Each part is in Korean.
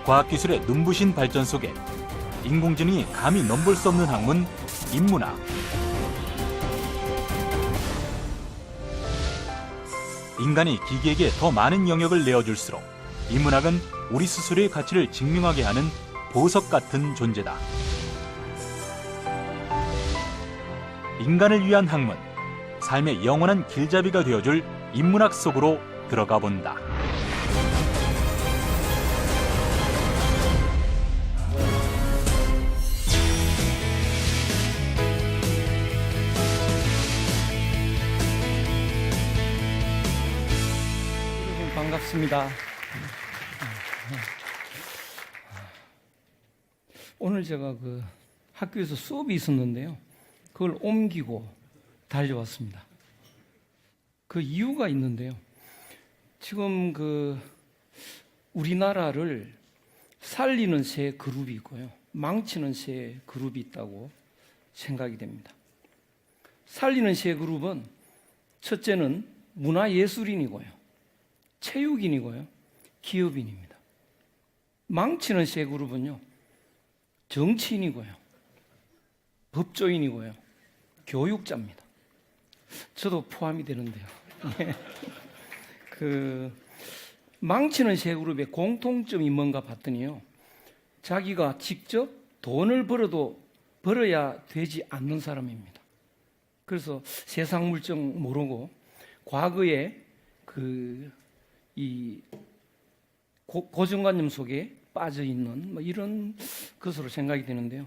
과학기술의 눈부신 발전 속에 인공지능이 감히 넘볼 수 없는 학문, 인문학. 인간이 기계에게 더 많은 영역을 내어줄수록 인문학은 우리 스스로의 가치를 증명하게 하는 보석 같은 존재다. 인간을 위한 학문, 삶의 영원한 길잡이가 되어줄 인문학 속으로 들어가 본다. 여러분 반갑습니다. 오늘 제가 학교에서 수업이 있었는데요. 그걸 옮기고 달려왔습니다. 그 이유가 있는데요. 지금 우리나라를 살리는 세 그룹이 있고요. 망치는 세 그룹이 있다고 생각이 됩니다. 살리는 세 그룹은 첫째는 문화예술인이고요. 체육인이고요. 기업인입니다. 망치는 세 그룹은요. 정치인이고요. 법조인이고요. 교육자입니다. 저도 포함이 되는데요. 망치는 세 그룹의 공통점이 뭔가 봤더니요. 자기가 직접 돈을 벌어야 되지 않는 사람입니다. 그래서 세상 물정 모르고 과거에 이 고정관념 속에 빠져 있는 이런 것으로 생각이 되는데요.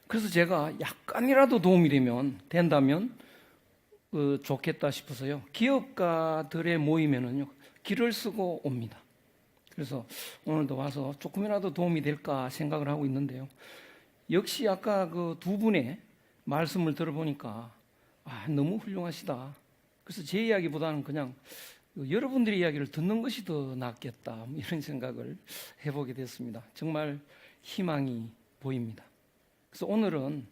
그래서 제가 약간이라도 도움이 된다면 좋겠다 싶어서요. 기업가들의 모임에는요, 길을 쓰고 옵니다. 그래서 오늘도 와서 조금이라도 도움이 될까 생각을 하고 있는데요. 역시 아까 두 분의 말씀을 들어보니까 너무 훌륭하시다. 그래서 제 이야기보다는 그냥 여러분들의 이야기를 듣는 것이 더 낫겠다, 이런 생각을 해보게 됐습니다. 정말 희망이 보입니다. 그래서 오늘은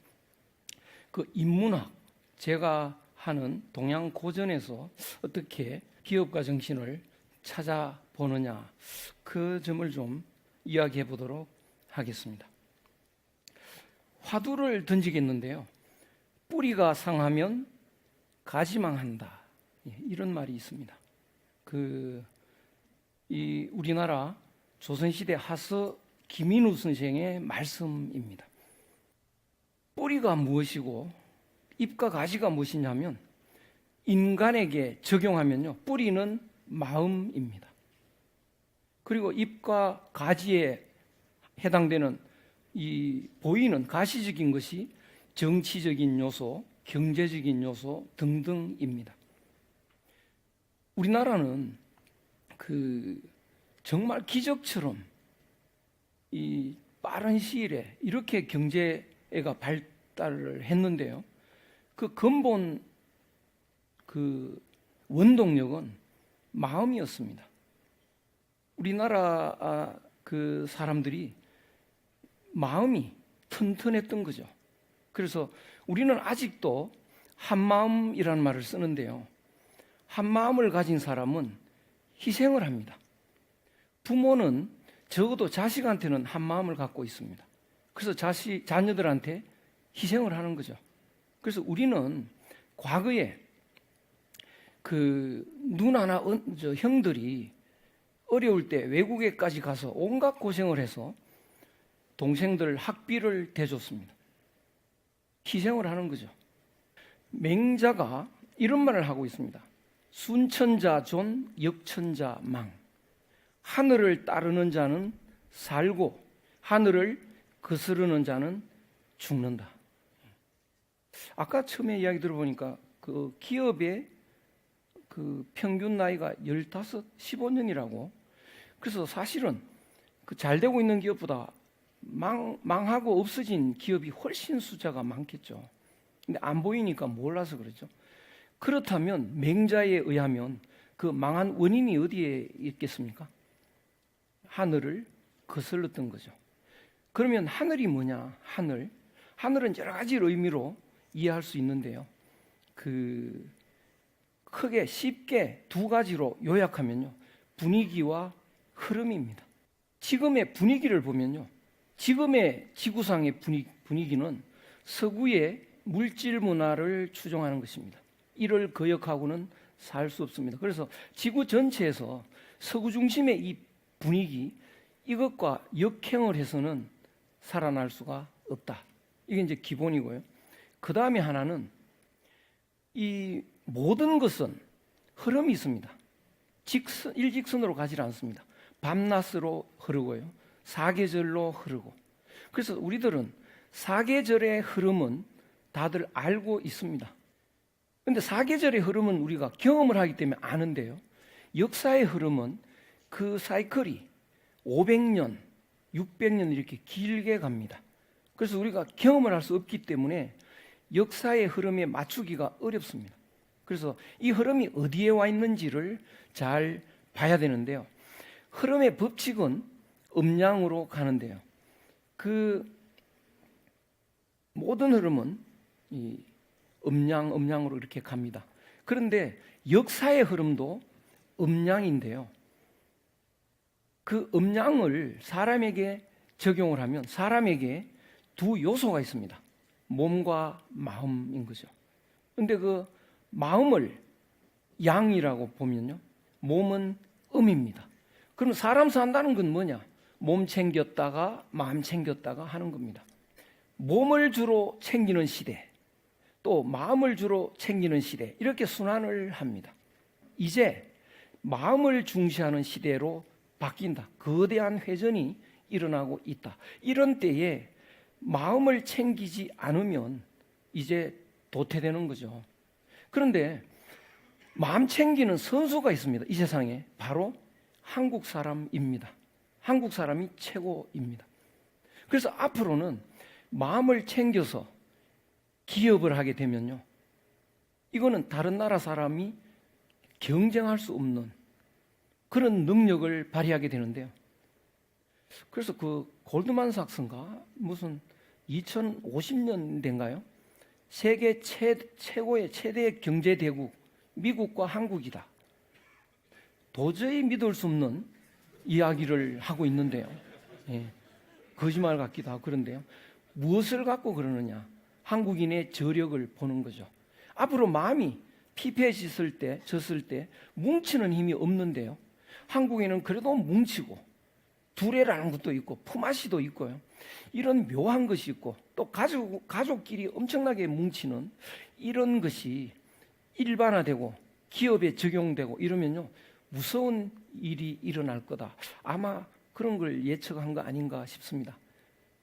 인문학, 제가 하는 동양고전에서 어떻게 기업가 정신을 찾아보느냐, 그 점을 좀 이야기해 보도록 하겠습니다. 화두를 던지겠는데요. 뿌리가 상하면 가지망한다, 이런 말이 있습니다. 우리나라 조선시대 하서 김인우 선생의 말씀입니다. 뿌리가 무엇이고 잎과 가지가 무엇이냐면 인간에게 적용하면요, 뿌리는 마음입니다. 그리고 잎과 가지에 해당되는 이 보이는 가시적인 것이 정치적인 요소, 경제적인 요소 등등입니다. 우리나라는 정말 기적처럼 이 빠른 시일에 이렇게 경제가 발달을 했는데요. 근본 원동력은 마음이었습니다. 우리나라 사람들이 마음이 튼튼했던 거죠. 그래서 우리는 아직도 한마음이라는 말을 쓰는데요. 한마음을 가진 사람은 희생을 합니다. 부모는 적어도 자식한테는 한마음을 갖고 있습니다. 그래서 자녀들한테 희생을 하는 거죠. 그래서 우리는 과거에 누나나 형들이 어려울 때 외국에까지 가서 온갖 고생을 해서 동생들 학비를 대줬습니다. 희생을 하는 거죠. 맹자가 이런 말을 하고 있습니다. 순천자 존, 역천자 망. 하늘을 따르는 자는 살고 하늘을 거스르는 자는 죽는다. 아까 처음에 이야기 들어보니까 기업의 평균 나이가 15, 15년이라고. 그래서 사실은 잘 되고 있는 기업보다 망하고 없어진 기업이 훨씬 숫자가 많겠죠. 근데 안 보이니까 몰라서 그렇죠. 그렇다면 맹자에 의하면 망한 원인이 어디에 있겠습니까? 하늘을 거슬렀던 거죠. 그러면 하늘이 뭐냐? 하늘은 여러 가지 의미로 이해할 수 있는데요. 크게 쉽게 두 가지로 요약하면요, 분위기와 흐름입니다. 지금의 분위기를 보면요. 지금의 지구상의 분위기는 서구의 물질 문화를 추종하는 것입니다. 이를 거역하고는 살 수 없습니다. 그래서 지구 전체에서 서구 중심의 이 분위기, 이것과 역행을 해서는 살아날 수가 없다. 이게 이제 기본이고요. 그 다음에 하나는 이 모든 것은 흐름이 있습니다. 일직선으로 가지 않습니다. 밤낮으로 흐르고요. 사계절로 흐르고. 그래서 우리들은 사계절의 흐름은 다들 알고 있습니다. 그런데 사계절의 흐름은 우리가 경험을 하기 때문에 아는데요. 역사의 흐름은 그 사이클이 500년, 600년 이렇게 길게 갑니다. 그래서 우리가 경험을 할 수 없기 때문에 역사의 흐름에 맞추기가 어렵습니다. 그래서 이 흐름이 어디에 와 있는지를 잘 봐야 되는데요. 흐름의 법칙은 음양으로 가는데요. 그 모든 흐름은 이 음양으로 이렇게 갑니다. 그런데 역사의 흐름도 음양인데요. 그 음양을 사람에게 적용을 하면 사람에게 두 요소가 있습니다. 몸과 마음인 거죠. 그런데 그 마음을 양이라고 보면요. 몸은 음입니다. 그럼 사람 산다는 건 뭐냐? 몸 챙겼다가 마음 챙겼다가 하는 겁니다. 몸을 주로 챙기는 시대, 또 마음을 주로 챙기는 시대, 이렇게 순환을 합니다. 이제 마음을 중시하는 시대로 바뀐다. 거대한 회전이 일어나고 있다. 이런 때에 마음을 챙기지 않으면 이제 도태되는 거죠. 그런데 마음 챙기는 선수가 있습니다. 이 세상에 바로 한국 사람입니다. 한국 사람이 최고입니다. 그래서 앞으로는 마음을 챙겨서 기업을 하게 되면요, 이거는 다른 나라 사람이 경쟁할 수 없는 그런 능력을 발휘하게 되는데요. 그래서 그 골드만삭스인가 무슨 2050년대인가요? 세계 최고의 최대 경제 대국 미국과 한국이다. 도저히 믿을 수 없는 이야기를 하고 있는데요. 예, 거짓말 같기도 하고 그런데요. 무엇을 갖고 그러느냐? 한국인의 저력을 보는 거죠. 앞으로 마음이 피폐해졌을 때 뭉치는 힘이 없는데요. 한국인은 그래도 뭉치고 두레라는 것도 있고 품앗이도 있고요. 이런 묘한 것이 있고 또 가족끼리 엄청나게 뭉치는 이런 것이 일반화되고 기업에 적용되고 이러면요, 무서운 일이 일어날 거다. 아마 그런 걸 예측한 거 아닌가 싶습니다.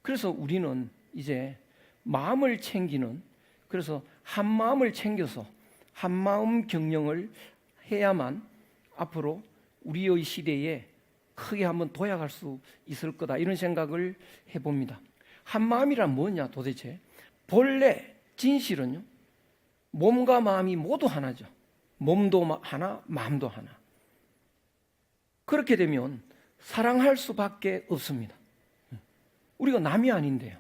그래서 우리는 이제 마음을 챙기는, 그래서 한 마음을 챙겨서 한 마음 경영을 해야만 앞으로 우리의 시대에 크게 한번 도약할 수 있을 거다, 이런 생각을 해봅니다. 한 마음이란 뭐냐 도대체? 본래 진실은요, 몸과 마음이 모두 하나죠. 몸도 하나, 마음도 하나. 그렇게 되면 사랑할 수밖에 없습니다. 우리가 남이 아닌데요.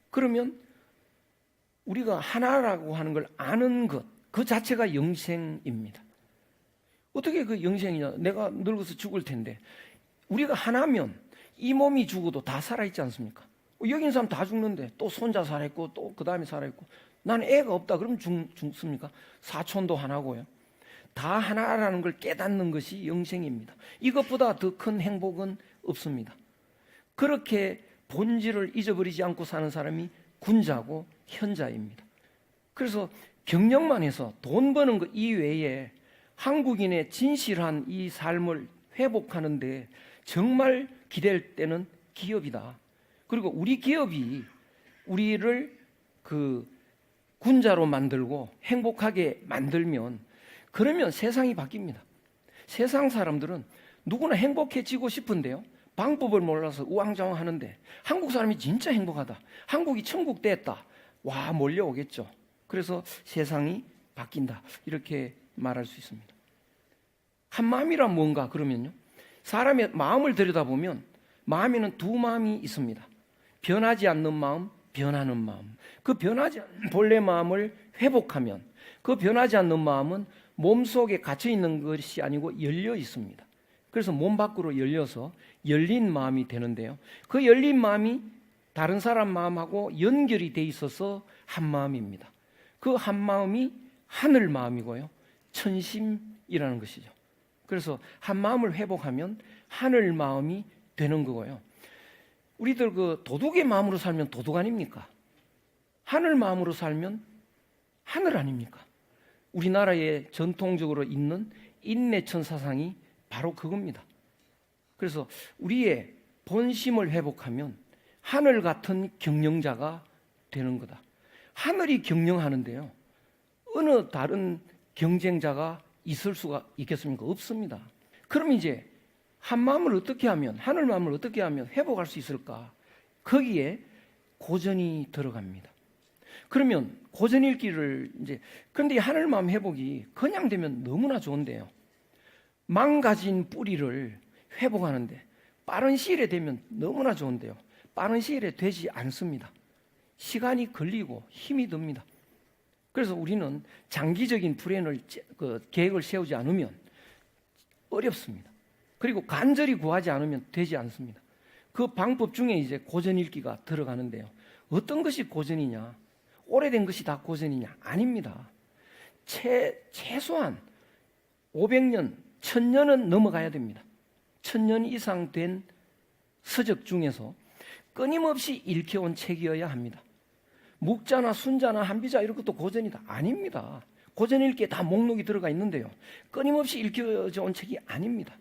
그러면 우리가 하나라고 하는 걸 아는 것, 그 자체가 영생입니다. 어떻게 그 영생이냐? 내가 늙어서 죽을 텐데 우리가 하나면 이 몸이 죽어도 다 살아있지 않습니까? 여기 있는 사람 다 죽는데 또 손자 살아있고 또 그 다음에 살아있고, 나는 애가 없다 그러면 죽습니까? 사촌도 하나고요. 다 하나라는 걸 깨닫는 것이 영생입니다. 이것보다 더 큰 행복은 없습니다. 그렇게 본질을 잊어버리지 않고 사는 사람이 군자고 현자입니다. 그래서 경력만 해서 돈 버는 것 이외에 한국인의 진실한 이 삶을 회복하는데 정말 기댈 때는 기업이다. 그리고 우리 기업이 우리를 그 군자로 만들고 행복하게 만들면, 그러면 세상이 바뀝니다. 세상 사람들은 누구나 행복해지고 싶은데요, 방법을 몰라서 우왕좌왕 하는데 한국 사람이 진짜 행복하다, 한국이 천국 됐다, 와 몰려오겠죠. 그래서 세상이 바뀐다, 이렇게 말할 수 있습니다. 한 마음이란 뭔가 그러면요, 사람의 마음을 들여다보면 마음에는 두 마음이 있습니다. 변하지 않는 마음, 변하는 마음. 그 변하지 않는 본래 마음을 회복하면 그 변하지 않는 마음은 몸속에 갇혀 있는 것이 아니고 열려 있습니다. 그래서 몸 밖으로 열려서 열린 마음이 되는데요. 그 열린 마음이 다른 사람 마음하고 연결이 돼 있어서 한 마음입니다. 그 한 마음이 하늘 마음이고요. 천심이라는 것이죠. 그래서 한 마음을 회복하면 하늘 마음이 되는 거고요. 우리들 그 도둑의 마음으로 살면 도둑 아닙니까? 하늘 마음으로 살면 하늘 아닙니까? 우리나라에 전통적으로 있는 인내천 사상이 바로 그겁니다. 그래서 우리의 본심을 회복하면 하늘 같은 경영자가 되는 거다. 하늘이 경영하는데요. 어느 다른 경쟁자가 있을 수가 있겠습니까? 없습니다. 그럼 이제 한 마음을 어떻게 하면, 하늘 마음을 어떻게 하면 회복할 수 있을까? 거기에 고전이 들어갑니다. 그러면 고전 읽기를 그런데 이 하늘 마음 회복이 그냥 되면 너무나 좋은데요. 망가진 뿌리를 회복하는데 빠른 시일에 되면 너무나 좋은데요. 빠른 시일에 되지 않습니다. 시간이 걸리고 힘이 듭니다. 그래서 우리는 장기적인 플랜을 계획을 세우지 않으면 어렵습니다. 그리고 간절히 구하지 않으면 되지 않습니다. 그 방법 중에 이제 고전 읽기가 들어가는데요. 어떤 것이 고전이냐? 오래된 것이 다 고전이냐? 아닙니다. 최소한 500년, 1000년은 넘어가야 됩니다. 1000년 이상 된 서적 중에서 끊임없이 읽혀온 책이어야 합니다. 묵자나 순자나 한비자 이런 것도 고전이다. 아닙니다. 고전 읽기에 다 목록이 들어가 있는데요. 끊임없이 읽혀져 온 책이 아닙니다.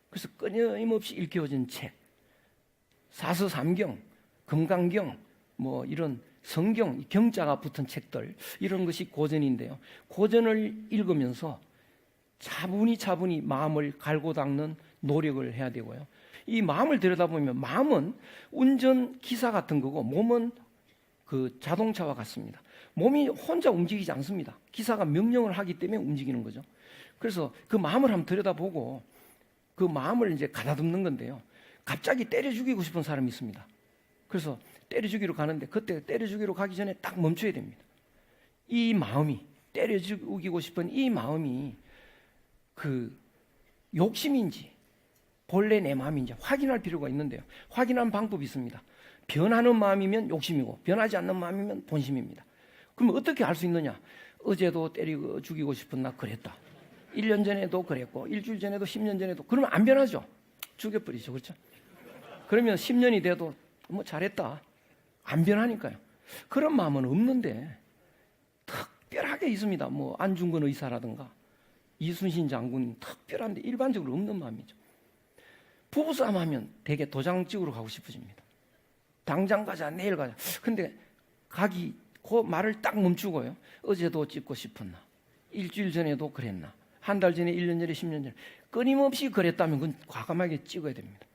그래서 끊임없이 읽혀진 책, 사서삼경, 금강경, 뭐 이런 성경, 경자가 붙은 책들 이런 것이 고전인데요. 고전을 읽으면서 차분히 마음을 갈고 닦는 노력을 해야 되고요. 이 마음을 들여다보면 마음은 운전기사 같은 거고 몸은 그 자동차와 같습니다. 몸이 혼자 움직이지 않습니다. 기사가 명령을 하기 때문에 움직이는 거죠. 그래서 그 마음을 한번 들여다보고 그 마음을 이제 가다듬는 건데요. 갑자기 때려 죽이고 싶은 사람이 있습니다. 그래서 때려 죽이러 가는데 그때 때려 죽이러 가기 전에 딱 멈춰야 됩니다. 이 마음이 때려 죽이고 싶은 이 마음이 그 욕심인지 본래 내 마음인지 확인할 필요가 있는데요. 확인하는 방법이 있습니다. 변하는 마음이면 욕심이고 변하지 않는 마음이면 본심입니다. 그럼 어떻게 알 수 있느냐? 어제도 때리고 죽이고 싶은 나 그랬다. 1년 전에도 그랬고 일주일 전에도 10년 전에도 그러면 안 변하죠. 죽여버리죠. 그렇죠? 그러면 10년이 돼도 뭐 잘했다. 안 변하니까요. 그런 마음은 없는데 특별하게 있습니다. 뭐 안중근 의사라든가 이순신 장군 특별한데 일반적으로 없는 마음이죠. 부부싸움 하면 되게 도장 찍으러 가고 싶어집니다. 당장 가자, 내일 가자. 근데 그 말을 딱 멈추고요. 어제도 찍고 싶었나? 일주일 전에도 그랬나? 한 달 전에, 1년 전에, 10년 전에. 끊임없이 그랬다면 그건 과감하게 찍어야 됩니다.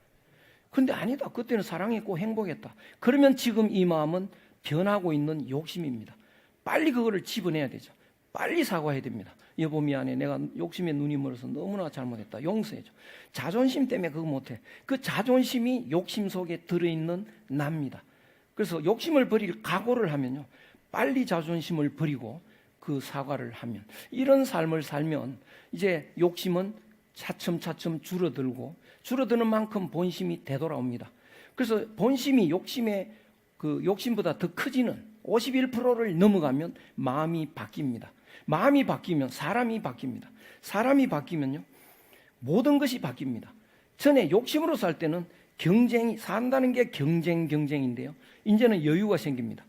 근데 아니다. 그때는 사랑했고 행복했다. 그러면 지금 이 마음은 변하고 있는 욕심입니다. 빨리 그거를 집어내야 되죠. 빨리 사과해야 됩니다. 여보 미안해. 내가 욕심에 눈이 멀어서 너무나 잘못했다. 용서해줘. 자존심 때문에 그거 못해. 그 자존심이 욕심 속에 들어있는 납니다. 그래서 욕심을 버릴 각오를 하면요. 빨리 자존심을 버리고 그 사과를 하면 이런 삶을 살면 이제 욕심은 차츰차츰 줄어들고 줄어드는 만큼 본심이 되돌아옵니다. 그래서 본심이 욕심보다 더 커지는 51%를 넘어가면 마음이 바뀝니다. 마음이 바뀌면 사람이 바뀝니다. 사람이 바뀌면요 모든 것이 바뀝니다. 전에 욕심으로 살 때는 산다는 게 경쟁인데요. 이제는 여유가 생깁니다.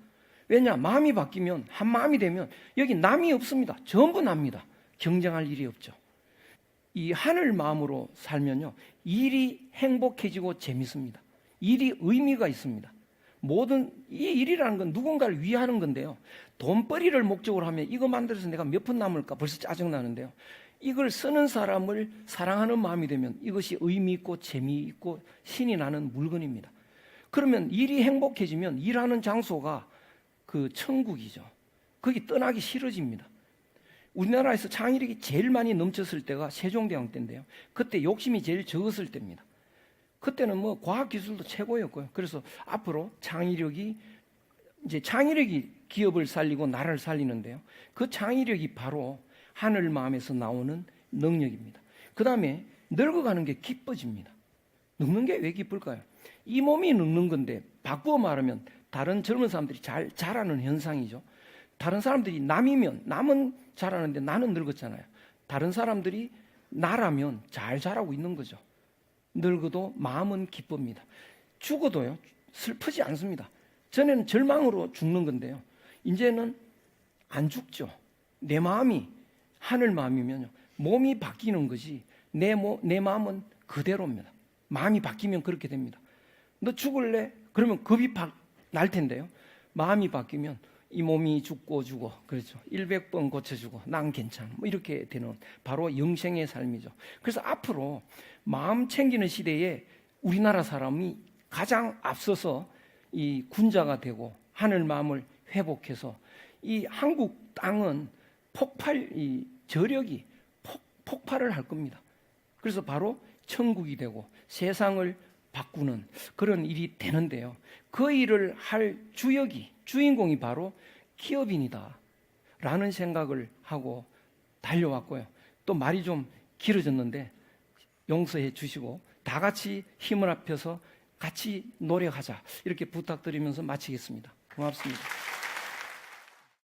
왜냐? 마음이 바뀌면 한 마음이 되면 여기 남이 없습니다. 전부 납니다. 경쟁할 일이 없죠. 이 하늘 마음으로 살면요 일이 행복해지고 재밌습니다. 일이 의미가 있습니다. 이 일이라는 건 누군가를 위하는 건데요. 돈벌이를 목적으로 하면 이거 만들어서 내가 몇 푼 남을까 벌써 짜증나는데요. 이걸 쓰는 사람을 사랑하는 마음이 되면 이것이 의미 있고 재미있고 신이 나는 물건입니다. 그러면 일이 행복해지면 일하는 장소가 그 천국이죠. 거기 떠나기 싫어집니다. 우리나라에서 창의력이 제일 많이 넘쳤을 때가 세종대왕 때인데요. 그때 욕심이 제일 적었을 때입니다. 그때는 뭐 과학기술도 최고였고요. 그래서 앞으로 창의력이 기업을 살리고 나라를 살리는데요. 그 창의력이 바로 하늘 마음에서 나오는 능력입니다. 그 다음에 늙어가는 게 기뻐집니다. 늙는 게 왜 기쁠까요? 이 몸이 늙는 건데 바꾸어 말하면 다른 젊은 사람들이 잘 자라는 현상이죠. 다른 사람들이 남이면 남은 자라는데 나는 늙었잖아요. 다른 사람들이 나라면 잘 자라고 있는 거죠. 늙어도 마음은 기쁩니다. 죽어도요 슬프지 않습니다. 전에는 절망으로 죽는 건데요. 이제는 안 죽죠. 내 마음이 하늘 마음이면요 몸이 바뀌는 거지 내 마음은 그대로입니다. 마음이 바뀌면 그렇게 됩니다. 너 죽을래? 그러면 겁이 팍 날 텐데요. 마음이 바뀌면 이 몸이 죽고 그렇죠. 100번 고쳐주고 난 괜찮아. 뭐 이렇게 되는 바로 영생의 삶이죠. 그래서 앞으로 마음 챙기는 시대에 우리나라 사람이 가장 앞서서 이 군자가 되고 하늘 마음을 회복해서 이 한국 땅은 이 저력이 폭발을 할 겁니다. 그래서 바로 천국이 되고 세상을 바꾸는 그런 일이 되는데요. 그 일을 할 주인공이 바로 기업인이다 라는 생각을 하고 달려왔고요. 또 말이 좀 길어졌는데 용서해 주시고 다 같이 힘을 합해서 같이 노력하자 이렇게 부탁드리면서 마치겠습니다. 고맙습니다.